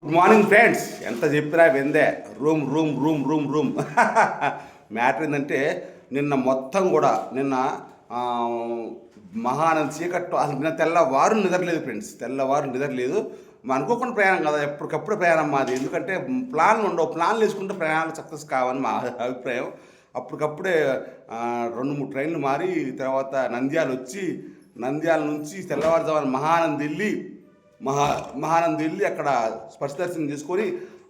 Good morning friends. ఎంత చెప్పినా విందే. Room room room room room matter ఏంటంటే నిన్న ఆ, మహానంద చీకట్టు అసలు నిన్న తెల్లవారు నిద్రలేదు ఫ్రెండ్స్. తెల్లవారు నిద్రలేదు. అనుకోకుండా ప్రయాణం కదా, ఎప్పటికప్పుడు ప్రయాణం మాది. ఎందుకంటే ప్లాన్లు ఉండవు. ప్లాన్లు వేసుకుంటే ప్రయాణాలు సక్సెస్ కావని మా అభిప్రాయం. అప్పటికప్పుడే 2-3 ట్రైన్లు మారి తర్వాత నంద్యాల నుంచి తెల్లవారుజామున మహానంది వెళ్ళి అక్కడ స్పర్శ దర్శనం చేసుకొని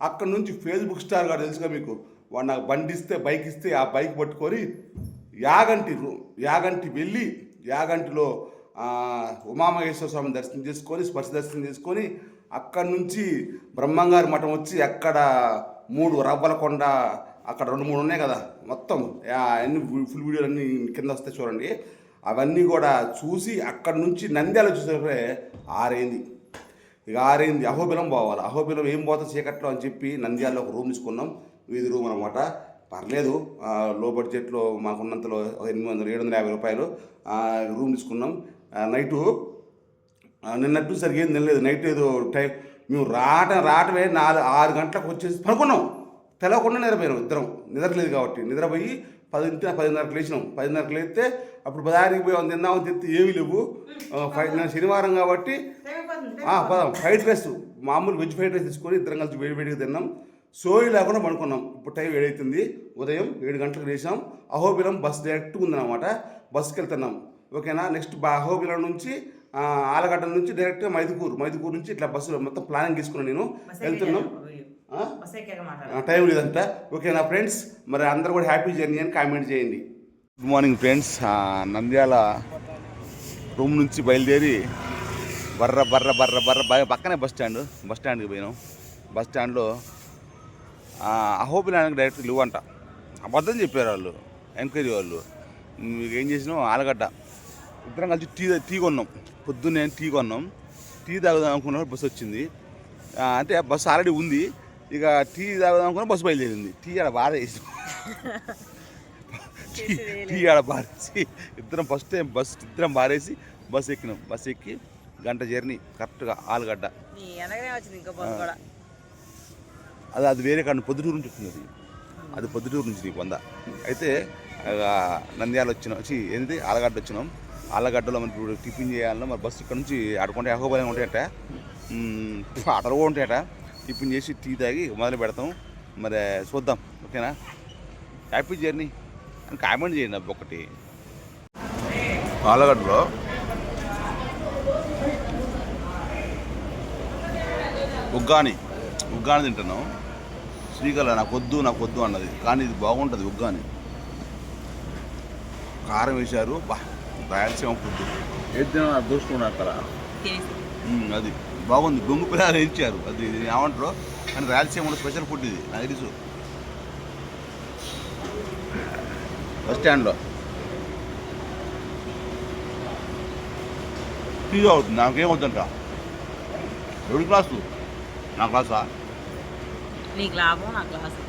అక్కడ నుంచి ఫేస్బుక్ స్టార్ గారు తెలుసుగా మీకు, వాడు నాకు బైక్ ఇస్తే ఆ బైక్ పట్టుకొని యాగంటి వెళ్ళి యాగంటిలో ఉమామహేశ్వర స్వామిని దర్శనం చేసుకొని స్పర్శ దర్శనం చేసుకొని అక్కడ నుంచి బ్రహ్మంగారి మఠం వచ్చి అక్కడ 3 రవ్వలకొండ అక్కడ 2-3 ఉన్నాయి కదా, మొత్తం అన్ని ఫుల్ వీడియోలు అన్నీ కింద వస్తాయి చూడండి. అవన్నీ కూడా చూసి అక్కడ నుంచి నంద్యాల చూసే ఆరైంది. ఇక అహోబిలం పోవాలి. అహోబిలం ఏం పోతా చీకట్లో అని చెప్పి నంద్యాలలో ఒక రూమ్ తీసుకున్నాం. వీధి రూమ్ అనమాట. పర్లేదు, లో బడ్జెట్లో మాకున్నంతలో 750 రూపాయలు రూమ్ తీసుకున్నాం. నైటు నిన్నట్టు సరిగ్గా ఏం తినలేదు. నైట్ ఏదో టైం మేము రావటమే 6 గంటలకు వచ్చేసి పడుకున్నాం. తెలవకుండా నిద్రపోయినాం ఇద్దరం. నిద్రలేదు కాబట్టి నిద్రపోయి 10:30కి లేచినాం. 10:30కి లేస్తే అప్పుడు 10:00కి పోయి తిందామని చెప్తే ఏమీ లేవు. శనివారం కాబట్టి ఫ్రైడ్ రైస్, మామూలు వెజ్ ఫ్రైడ్ రైస్ తీసుకొని ఇద్దరం కలిసి వేడిగా తిన్నాం. సోయి లేకుండా పడుకున్నాం. ఇప్పుడు టైం 7 అవుతుంది. ఉదయం 7 గంటలకు లేచాం. అహోబిలం బస్ డైరెక్ట్గా ఉందన్నమాట. బస్సుకి వెళ్తున్నాం. ఓకేనా. నెక్స్ట్ అహోబిలం నుంచి ఆలగడ్డ నుంచి డైరెక్ట్గా మైదుకూరు నుంచి ఇట్లా బస్సులో మొత్తం ప్లానింగ్ తీసుకున్నాను. నేను వెళ్తున్నాం. టైం లేదంట. ఓకేనా ఫ్రెండ్స్, మరి అందరూ కూడా హ్యాపీ జర్నీ అని కామెంట్ చేయండి. Good morning friends. Nandyal room నుంచి బయలుదేరి బర్ర పక్కనే బస్ స్టాండ్కి పోయినాం. బస్ స్టాండ్లో అహోబిలానికి డైరెక్ట్ లివ్ అంట. అబద్ధం చెప్పారు వాళ్ళు, ఎంక్వైరీ వాళ్ళు. మీకు ఏం చేసినాం, ఆలగడ్డ ఇద్దరం కలిసి టీ కొన్నాం. పొద్దున్నే టీ కొన్నాం. టీ తాగుదాం అనుకున్న బస్సు వచ్చింది. అంటే బస్సు ఆల్రెడీ ఉంది. ఇక టీ తాగుదాం అనుకున్న బస్సు బయలుదేరింది. టీ ఆడ బారేసి ఇద్దరం ఫస్ట్ టైం ఇద్దరం బారేసి బస్సు ఎక్కినాం. బస్సు ఎక్కి గంట జర్నీ కరెక్ట్గా ఆలగడ్డ. అది వేరే కాదు, పొద్దుటూరు నుంచి వచ్చింది. అది పొద్దుటూరు నుంచి నీకు 100. అయితే నంద్యాల ఏంటి ఆలగడ్డ వచ్చినాం. ఆలగడ్డలో మనకి ఇప్పుడు టిఫిన్ చేయాలన్నా మరి బస్సు ఇక్కడ నుంచి ఆడుకుంటే అహోబలం ఉంటాయట, ఆటలు కూడా ఉంటాయట. టిఫిన్ చేసి టీ తాగి మొదలు పెడతాం. మరి చూద్దాం. ఓకేనా. హ్యాపీ జర్నీ అని కామెంట్ చేయండి. అబ్బు ఒకటి ఆలగడ్డలో ఉగ్గాని తింటున్నాం. శ్రీకళ నాకు వద్దు అన్నది, కానీ ఇది బాగుంటుంది. ఉగ్గాని కారం వేశారు. రాయలసీమ ఫుడ్ ఏది దోసుకున్నా అక్కడ. అది బాగుంది. గొంగు పిల్లలు వేయించారు. అది ఏమంటారు కానీ రాయలసీమలో స్పెషల్ ఫుడ్ ఇది. నాకు తెలుసు. బస్ స్టాండ్లో టీ అవుతుంది. నాకేం వద్దంట. 2 క్లాసు. నా క్లాసా? నీ క్లాసు నా క్లాసు.